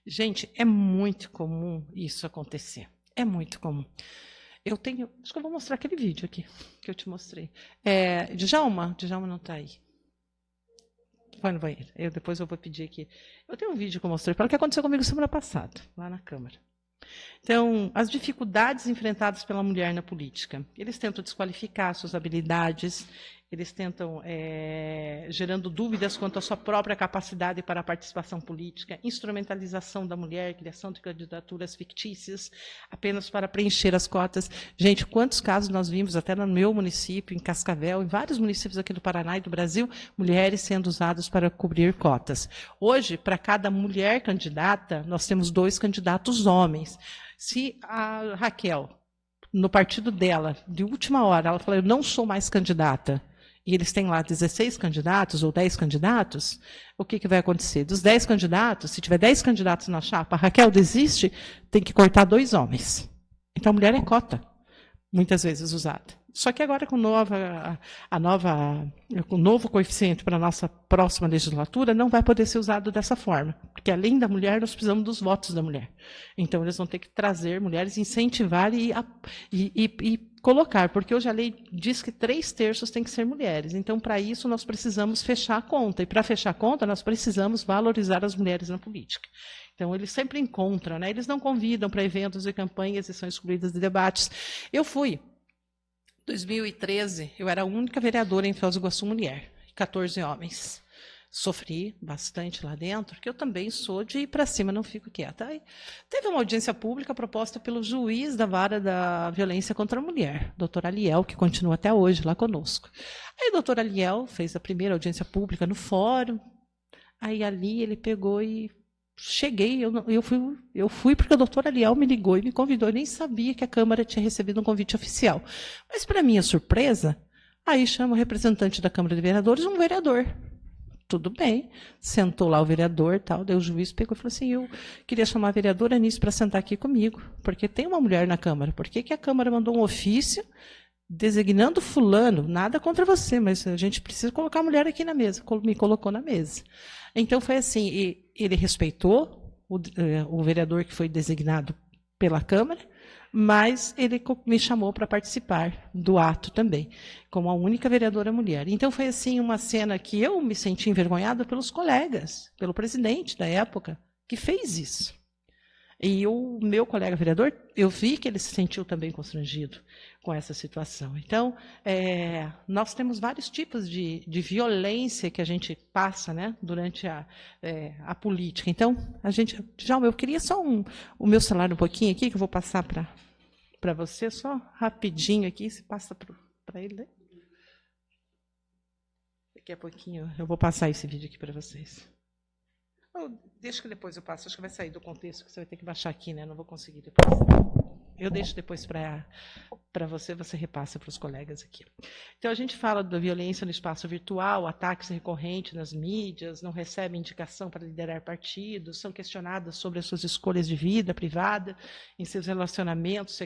Gente, é muito comum isso acontecer. É muito comum. Acho que eu vou mostrar aquele vídeo aqui que eu te mostrei. Djalma não está aí. Vai no banheiro. Depois eu vou pedir aqui. Eu tenho um vídeo que eu mostrei para o que aconteceu comigo semana passada, lá na Câmara. Então, as dificuldades enfrentadas pela mulher na política. Eles tentam desqualificar suas habilidades, eles tentam, gerando dúvidas quanto à sua própria capacidade para a participação política, instrumentalização da mulher, criação de candidaturas fictícias, apenas para preencher as cotas. Gente, quantos casos nós vimos, até no meu município, em Cascavel, em vários municípios aqui do Paraná e do Brasil, mulheres sendo usadas para cobrir cotas. Hoje, para cada mulher candidata, nós temos 2 candidatos homens. Se a Raquel, no partido dela, de última hora, ela fala, eu não sou mais candidata, e eles têm lá 16 candidatos ou 10 candidatos, o que vai acontecer? Dos 10 candidatos, se tiver 10 candidatos na chapa, a Raquel desiste, tem que cortar 2 homens. Então, a mulher é cota, muitas vezes usada. Só que agora, com o novo coeficiente para a nossa próxima legislatura, não vai poder ser usado dessa forma. Porque, além da mulher, nós precisamos dos votos da mulher. Então, eles vão ter que trazer mulheres, incentivar e colocar. Porque hoje a lei diz que 3/3 tem que ser mulheres. Então, para isso, nós precisamos fechar a conta. E, para fechar a conta, nós precisamos valorizar as mulheres na política. Então, eles sempre encontram, né? Eles não convidam para eventos e campanhas e são excluídas de debates. Eu fui. Em 2013, eu era a única vereadora em Foz do Iguaçu mulher, 14 homens. Sofri bastante lá dentro, porque eu também sou de ir para cima, não fico quieta. Aí, teve uma audiência pública proposta pelo juiz da vara da violência contra a mulher, doutor Aliel, que continua até hoje lá conosco. Aí o doutor Aliel fez a primeira audiência pública no fórum, aí ali ele pegou e cheguei, eu fui porque o doutor Aliel me ligou e me convidou. Eu nem sabia que a Câmara tinha recebido um convite oficial. Mas, para minha surpresa, aí chama o representante da Câmara de Vereadores, um vereador. Tudo bem. Sentou lá o vereador, tal, daí o juiz pegou e falou assim, eu queria chamar a vereadora Anice para sentar aqui comigo, porque tem uma mulher na Câmara. Por que a Câmara mandou um ofício designando fulano? Nada contra você, mas a gente precisa colocar a mulher aqui na mesa. Me colocou na mesa. Então, foi assim, e ele respeitou o vereador que foi designado pela Câmara, mas ele me chamou para participar do ato também, como a única vereadora mulher. Então, foi assim uma cena que eu me senti envergonhada pelos colegas, pelo presidente da época, que fez isso. E o meu colega vereador, eu vi que ele se sentiu também constrangido com essa situação. Então, nós temos vários tipos de violência que a gente passa, né, durante a política. Então, Djalma, eu queria só o meu celular um pouquinho aqui, que eu vou passar para você, só rapidinho aqui, você passa para ele, né? Daqui a pouquinho eu vou passar esse vídeo aqui para vocês. Deixa que depois eu passo, acho que vai sair do contexto, que você vai ter que baixar aqui, né? Não vou conseguir depois. Eu deixo depois para você repassa para os colegas aqui. Então, a gente fala da violência no espaço virtual, ataques recorrentes nas mídias, não recebem indicação para liderar partidos, são questionadas sobre as suas escolhas de vida privada, em seus relacionamentos,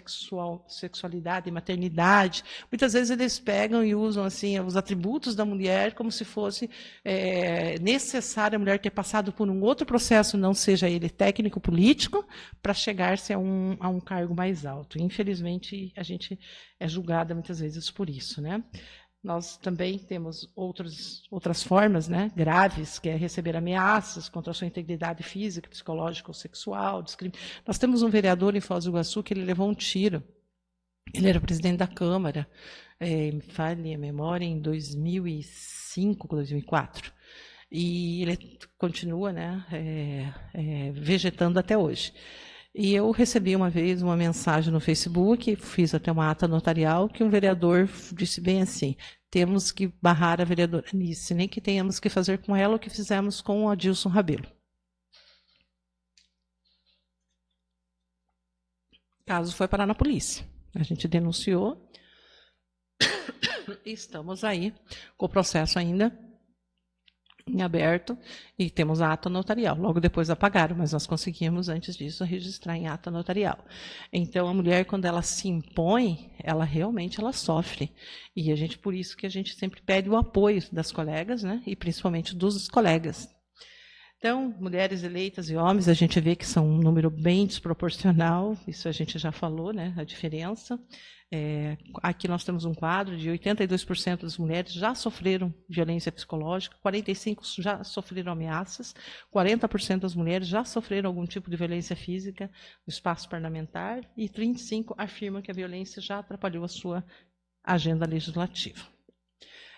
sexualidade e maternidade. Muitas vezes eles pegam e usam assim, os atributos da mulher como se fosse necessário a mulher ter passado por um outro processo, não seja ele técnico-político, para chegar-se a um cargo mais mais alto. Infelizmente, a gente é julgada muitas vezes por isso, né? Nós também temos outras formas, né, graves, que é receber ameaças contra a sua integridade física, psicológica ou sexual. Nós temos um vereador em Foz do Iguaçu que ele levou um tiro. Ele era presidente da Câmara, me falha a memória, em 2005, 2004. E ele continua, né, vegetando até hoje. E eu recebi uma vez uma mensagem no Facebook, fiz até uma ata notarial, que um vereador disse bem assim: temos que barrar a vereadora Anice, nem que tenhamos que fazer com ela o que fizemos com o Adilson Rabelo. O caso foi parar na polícia. A gente denunciou e estamos aí com o processo ainda em aberto e temos a ata notarial. Logo depois apagaram, mas nós conseguimos, antes disso, registrar em ata notarial. Então, a mulher, quando ela se impõe, ela realmente sofre. E a gente, por isso que a gente sempre pede o apoio das colegas, né, e principalmente dos colegas. Então, mulheres eleitas e homens, a gente vê que são um número bem desproporcional, isso a gente já falou, né, a diferença. Aqui nós temos um quadro de 82% das mulheres já sofreram violência psicológica, 45% já sofreram ameaças, 40% das mulheres já sofreram algum tipo de violência física no espaço parlamentar e 35% afirmam que a violência já atrapalhou a sua agenda legislativa.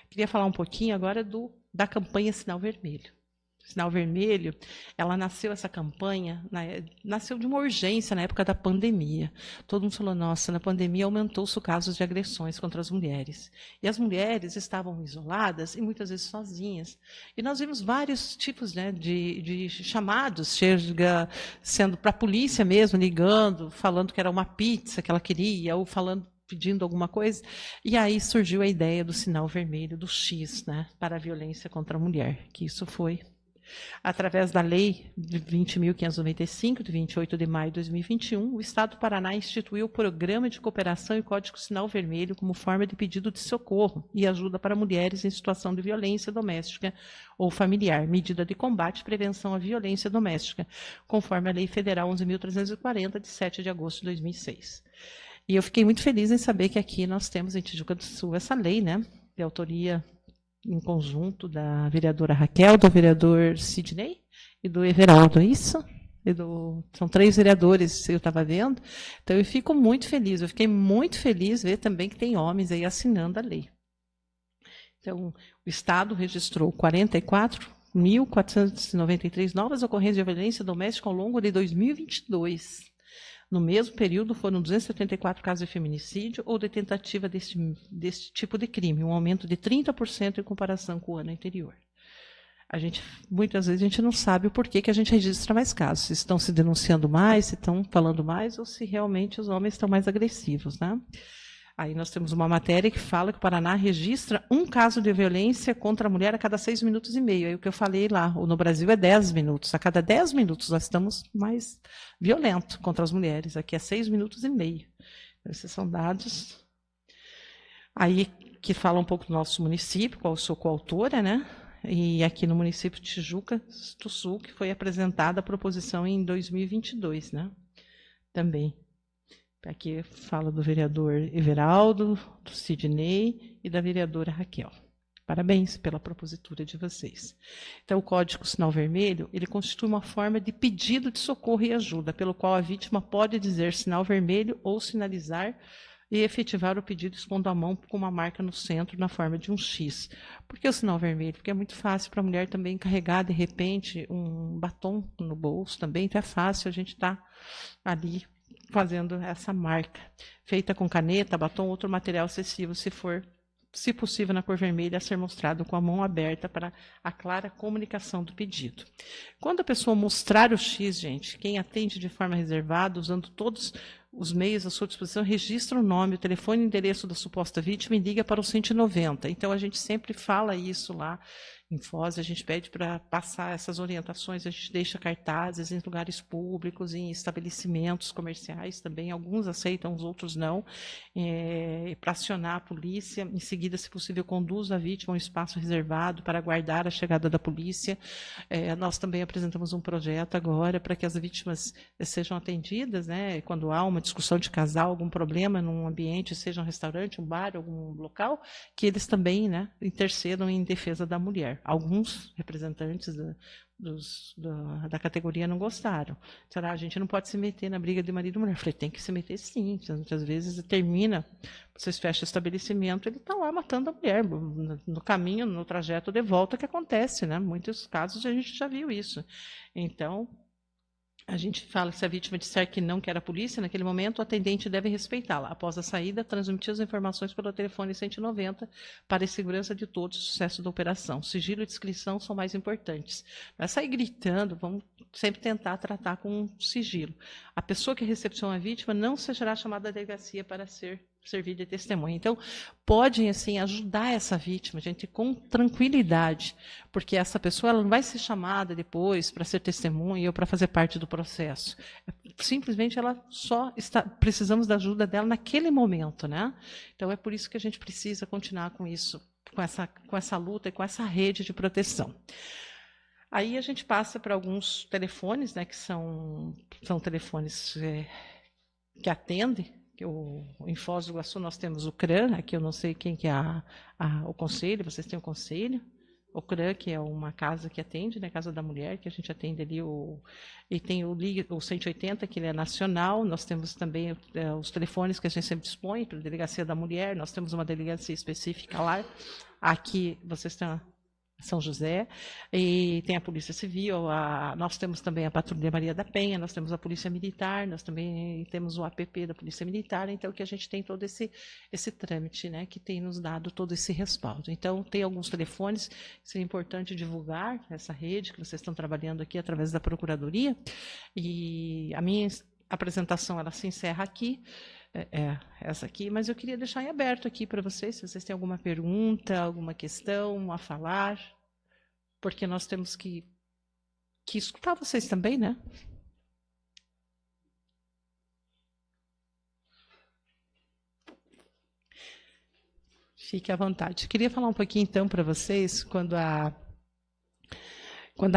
Queria falar um pouquinho agora da campanha Sinal Vermelho. Sinal Vermelho, essa campanha, nasceu de uma urgência na época da pandemia. Todo mundo falou, nossa, na pandemia aumentou-se os casos de agressões contra as mulheres. E as mulheres estavam isoladas e muitas vezes sozinhas. E nós vimos vários tipos, né, de chamados, sendo para a polícia mesmo, ligando, falando que era uma pizza que ela queria, ou pedindo alguma coisa, e aí surgiu a ideia do Sinal Vermelho, do X, né, para a violência contra a mulher, que isso foi através da Lei de 20.595, de 28 de maio de 2021, o Estado do Paraná instituiu o Programa de Cooperação e Código Sinal Vermelho como forma de pedido de socorro e ajuda para mulheres em situação de violência doméstica ou familiar, medida de combate e prevenção à violência doméstica, conforme a Lei Federal 11.340, de 7 de agosto de 2006. E eu fiquei muito feliz em saber que aqui nós temos em Tijuca do Sul essa lei, né, de autoria em conjunto da vereadora Raquel, do vereador Sidney e do Everaldo, isso? São 3 vereadores, eu estava vendo. Então, eu fico muito feliz. Eu fiquei muito feliz ver também que tem homens aí assinando a lei. Então, o Estado registrou 44.493 novas ocorrências de violência doméstica ao longo de 2022. No mesmo período, foram 274 casos de feminicídio ou de tentativa desse tipo de crime, um aumento de 30% em comparação com o ano anterior. Muitas vezes a gente não sabe o porquê que a gente registra mais casos, se estão se denunciando mais, se estão falando mais, ou se realmente os homens estão mais agressivos, né? Aí nós temos uma matéria que fala que o Paraná registra um caso de violência contra a mulher a cada 6 minutos e meio. Aí o que eu falei lá, no Brasil é 10 minutos. A cada 10 minutos nós estamos mais violentos contra as mulheres. Aqui é 6 minutos e meio. Esses são dados aí que falam um pouco do nosso município, qual eu sou coautora, né? E aqui no município de Tijuca do Sul, que foi apresentada a proposição em 2022, né? Também. Aqui fala do vereador Everaldo, do Sidney e da vereadora Raquel. Parabéns pela propositura de vocês. Então, o Código Sinal Vermelho, ele constitui uma forma de pedido de socorro e ajuda, pelo qual a vítima pode dizer sinal vermelho ou sinalizar e efetivar o pedido expondo a mão com uma marca no centro na forma de um X. Por que o sinal vermelho? Porque é muito fácil para a mulher também carregar, de repente, um batom no bolso também, então é fácil a gente estar ali fazendo essa marca, feita com caneta, batom, outro material acessível, se possível, na cor vermelha, a ser mostrado com a mão aberta para a clara comunicação do pedido. Quando a pessoa mostrar o X, gente, quem atende de forma reservada, usando todos os meios à sua disposição, registra o nome, o telefone e o endereço da suposta vítima e liga para o 190. Então, a gente sempre fala isso lá em Foz, a gente pede para passar essas orientações, a gente deixa cartazes em lugares públicos, em estabelecimentos comerciais também, alguns aceitam, os outros não, para acionar a polícia. Em seguida, se possível, conduz a vítima a um espaço reservado para aguardar a chegada da polícia. Nós também apresentamos um projeto agora para que as vítimas sejam atendidas, né, quando há uma discussão de casal, algum problema num ambiente, seja um restaurante, um bar, algum local, que eles também, né, intercedam em defesa da mulher. Alguns representantes da categoria não gostaram. Disseram, a gente não pode se meter na briga de marido e mulher. Eu falei, tem que se meter sim. Muitas vezes termina, vocês fecham o estabelecimento, ele está lá matando a mulher. No caminho, no trajeto de volta que acontece, né? Em muitos casos a gente já viu isso. Então, a gente fala, se a vítima disser que não quer a polícia, naquele momento o atendente deve respeitá-la. Após a saída, transmitir as informações pelo telefone 190 para a segurança de todos e o sucesso da operação. Sigilo e discrição são mais importantes. Não é sair gritando, vamos sempre tentar tratar com sigilo. A pessoa que recepciona a vítima não será chamada à delegacia para servir de testemunha. Então, podem assim, ajudar essa vítima, gente, com tranquilidade, porque essa pessoa ela não vai ser chamada depois para ser testemunha ou para fazer parte do processo. Simplesmente ela só precisamos da ajuda dela naquele momento, né? Então, é por isso que a gente precisa continuar com isso, com essa luta e com essa rede de proteção. Aí a gente passa para alguns telefones, né, que são telefones que atendem. Em Foz do Iguaçu nós temos o CRAN, aqui eu não sei quem que é o conselho, vocês têm o conselho. O CRAN, que é uma casa que atende, né, Casa da Mulher, que a gente atende ali, e tem o 180, que ele é nacional. Nós temos também os telefones que a gente sempre dispõe, para a Delegacia da Mulher, nós temos uma delegacia específica lá. Aqui vocês têm São José, e tem a Polícia Civil, nós temos também a Patrulha Maria da Penha, nós temos a Polícia Militar, nós também temos o APP da Polícia Militar, então que a gente tem todo esse trâmite, né, que tem nos dado todo esse respaldo. Então, tem alguns telefones, seria importante divulgar essa rede que vocês estão trabalhando aqui através da Procuradoria, e a minha apresentação ela se encerra aqui, essa aqui, mas eu queria deixar em aberto aqui para vocês, se vocês têm alguma pergunta, alguma questão a falar, porque nós temos que escutar vocês também, né? Fique à vontade. Eu queria falar um pouquinho, então, para vocês, quando a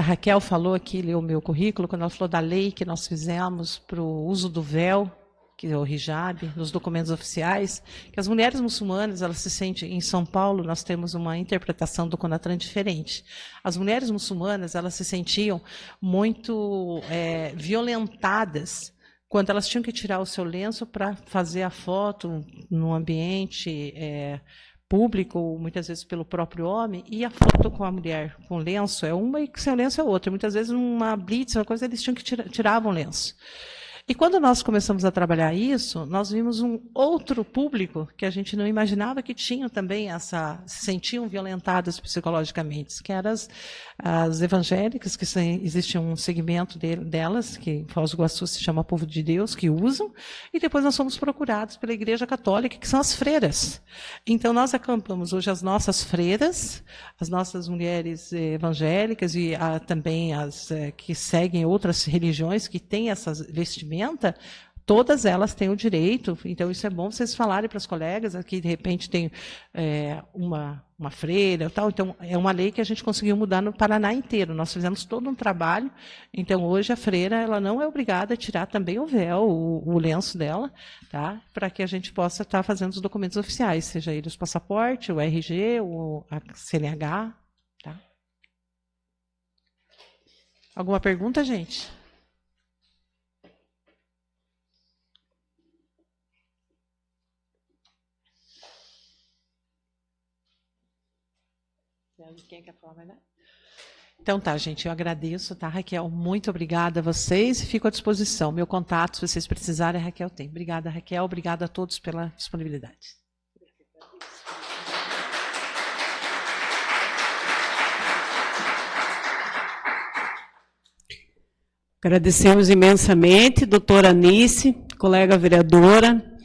Raquel falou aqui, leu o meu currículo, quando ela falou da lei que nós fizemos para o uso do véu, que é o hijab, nos documentos oficiais, que as mulheres muçulmanas, elas se sentem, em São Paulo, nós temos uma interpretação do CONATRAN diferente. As mulheres muçulmanas, elas se sentiam muito violentadas quando elas tinham que tirar o seu lenço para fazer a foto no ambiente público, muitas vezes pelo próprio homem, e a foto com a mulher com lenço é uma e sem lenço é outra. Muitas vezes, uma blitz, uma coisa, eles tinham que tiravam o lenço. E quando nós começamos a trabalhar isso, nós vimos um outro público que a gente não imaginava que tinham também se sentiam violentadas psicologicamente, que eram as evangélicas, que existe um segmento delas, que em Foz do Iguaçu se chama Povo de Deus, que usam, e depois nós somos procurados pela Igreja Católica, que são as freiras. Então, nós acampamos hoje as nossas freiras, as nossas mulheres evangélicas e também as que seguem outras religiões, que têm essas vestimentas, todas elas têm o direito, então isso é bom vocês falarem para as colegas, aqui de repente tem uma freira, tal, então é uma lei que a gente conseguiu mudar no Paraná inteiro, nós fizemos todo um trabalho, então hoje a freira ela não é obrigada a tirar também o véu, o lenço dela, tá? Para que a gente possa estar fazendo os documentos oficiais, seja eles o passaporte, o RG, a CNH, tá? Alguma pergunta, gente? Quem quer falar mais nada? Então tá, gente, eu agradeço, tá, Raquel? Muito obrigada a vocês e fico à disposição. Meu contato, se vocês precisarem, a Raquel tem. Obrigada, Raquel. Obrigada a todos pela disponibilidade. Agradecemos imensamente, doutora Anice, colega vereadora,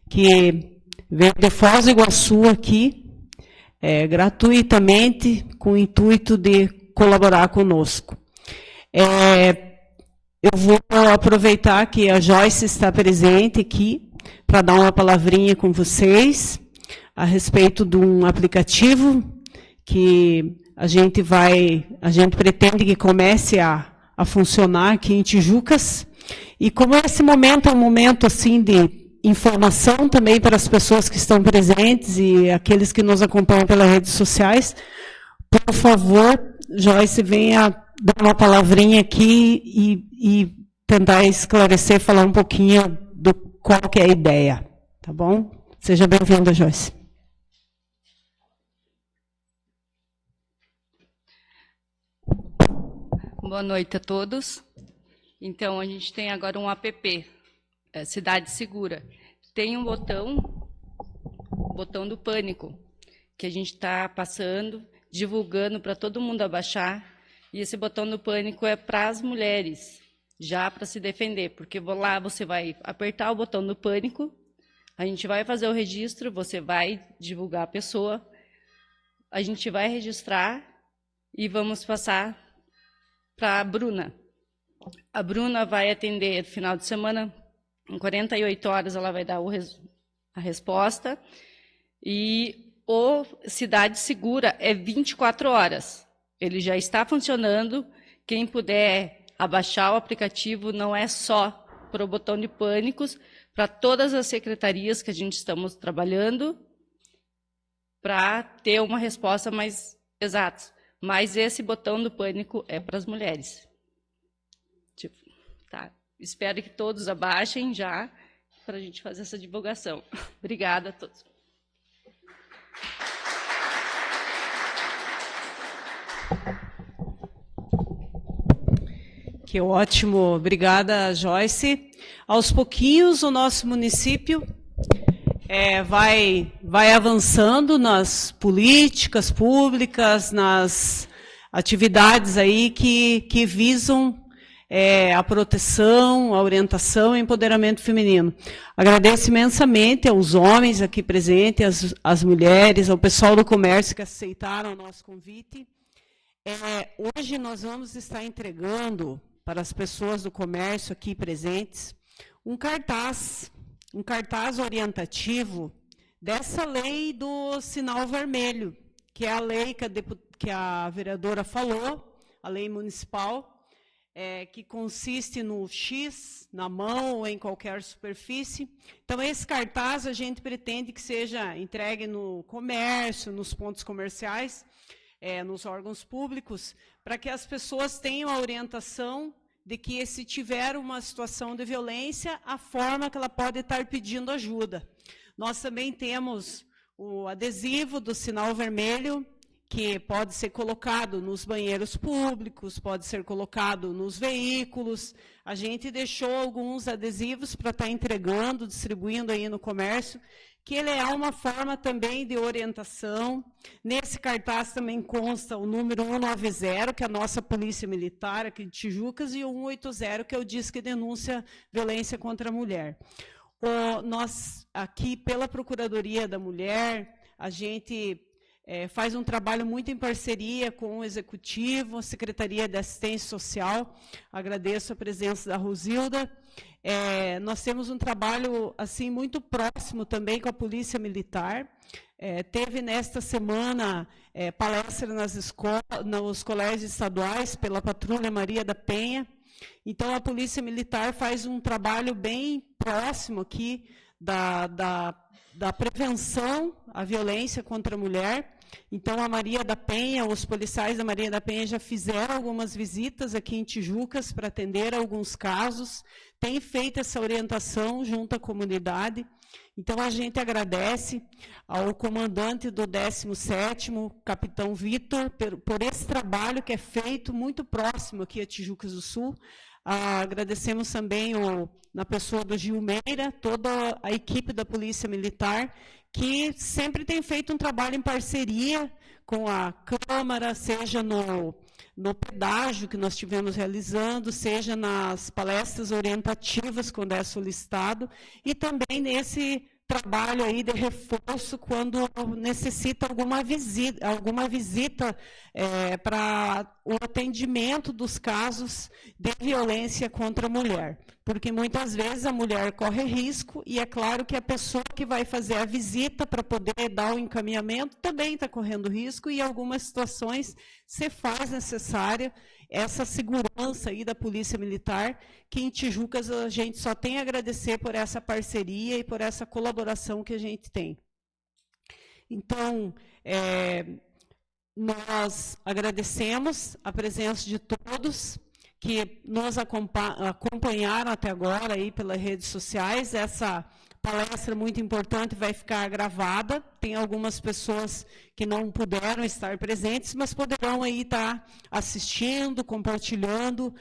que veio de Foz do Iguaçu aqui, gratuitamente, com o intuito de colaborar conosco. Eu vou aproveitar que a Joyce está presente aqui para dar uma palavrinha com vocês a respeito de um aplicativo que a gente pretende que comece a funcionar aqui em Tijucas. E como esse momento é um momento assim de informação também para as pessoas que estão presentes e aqueles que nos acompanham pelas redes sociais, por favor, Joyce, venha dar uma palavrinha aqui e tentar esclarecer, falar um pouquinho do qual que é a ideia, tá bom? Seja bem-vinda, Joyce. Boa noite a todos. Então, a gente tem agora um app, Cidade Segura. Tem um botão do pânico, que a gente está passando, divulgando para todo mundo abaixar. E esse botão do pânico é para as mulheres, já para se defender, porque lá você vai apertar o botão do pânico, a gente vai fazer o registro, você vai divulgar a pessoa, a gente vai registrar e vamos passar para a Bruna. A Bruna vai atender no final de semana, em 48 horas ela vai dar a resposta, e o Cidade Segura é 24 horas. Ele já está funcionando, quem puder abaixar o aplicativo, não é só para o botão de pânicos, para todas as secretarias que a gente estamos trabalhando, para ter uma resposta mais exata. Mas esse botão do pânico é para as mulheres. Tá. Espero que todos abaixem já, para a gente fazer essa divulgação. Obrigada a todos. Que ótimo, obrigada, Joyce. Aos pouquinhos, o nosso município vai avançando nas políticas públicas, nas atividades aí que visam a proteção, a orientação e empoderamento feminino. Agradeço imensamente aos homens aqui presentes, às mulheres, ao pessoal do comércio que aceitaram o nosso convite. Hoje nós vamos estar entregando para as pessoas do comércio aqui presentes um cartaz orientativo dessa lei do sinal vermelho, que é a lei que a vereadora falou, a lei municipal, que consiste no X, na mão ou em qualquer superfície. Então, esse cartaz a gente pretende que seja entregue no comércio, nos pontos comerciais, nos órgãos públicos, para que as pessoas tenham a orientação de que, se tiver uma situação de violência, a forma que ela pode estar pedindo ajuda. Nós também temos o adesivo do sinal vermelho, que pode ser colocado nos banheiros públicos, pode ser colocado nos veículos. A gente deixou alguns adesivos para estar entregando, distribuindo aí no comércio, que ele é uma forma também de orientação. Nesse cartaz também consta o número 190, que é a nossa Polícia Militar aqui de Tijucas, e o 180, que é o Disque Denúncia Violência contra a Mulher. Nós, aqui, pela Procuradoria da Mulher, a gente faz um trabalho muito em parceria com o Executivo, a Secretaria de Assistência Social. Agradeço a presença da Rosilda. Nós temos um trabalho assim muito próximo também com a Polícia Militar. Teve nesta semana palestra nos colégios estaduais pela Patrulha Maria da Penha. Então, a Polícia Militar faz um trabalho bem próximo aqui da prevenção à violência contra a mulher. Então, a Maria da Penha, os policiais da Maria da Penha já fizeram algumas visitas aqui em Tijucas para atender alguns casos, tem feito essa orientação junto à comunidade. Então, a gente agradece ao comandante do 17º, capitão Vitor, por esse trabalho que é feito muito próximo aqui a Tijucas do Sul. Agradecemos também, na pessoa do Gil Meira, toda a equipe da Polícia Militar, que sempre tem feito um trabalho em parceria com a Câmara, seja no pedágio que nós estivemos realizando, seja nas palestras orientativas, quando é solicitado, e também nesse trabalho aí de reforço quando necessita alguma visita para o atendimento dos casos de violência contra a mulher. Porque muitas vezes a mulher corre risco e é claro que a pessoa que vai fazer a visita para poder dar o encaminhamento também está correndo risco e em algumas situações se faz necessária essa segurança aí da Polícia Militar, que em Tijucas a gente só tem a agradecer por essa parceria e por essa colaboração que a gente tem. Então, nós agradecemos a presença de todos que nos acompanharam até agora aí pelas redes sociais. Essa palestra muito importante vai ficar gravada. Tem algumas pessoas que não puderam estar presentes, mas poderão aí estar assistindo, compartilhando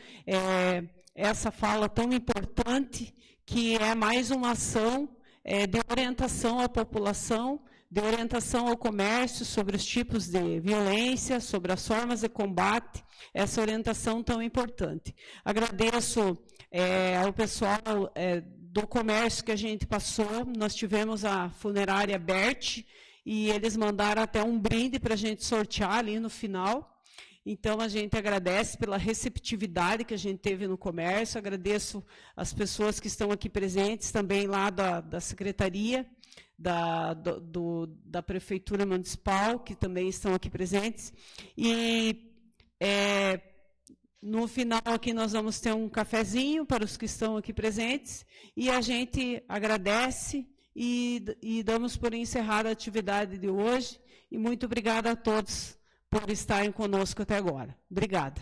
essa fala tão importante, que é mais uma ação de orientação à população, de orientação ao comércio sobre os tipos de violência, sobre as formas de combate, essa orientação tão importante. Agradeço ao pessoal do comércio que a gente passou, nós tivemos a funerária Bert, e eles mandaram até um brinde para a gente sortear ali no final. Então, a gente agradece pela receptividade que a gente teve no comércio, agradeço as pessoas que estão aqui presentes, também lá da Secretaria, da Prefeitura Municipal, que também estão aqui presentes. E no final aqui nós vamos ter um cafezinho para os que estão aqui presentes, e a gente agradece e damos por encerrada a atividade de hoje, e muito obrigada a todos por estarem conosco até agora. Obrigada.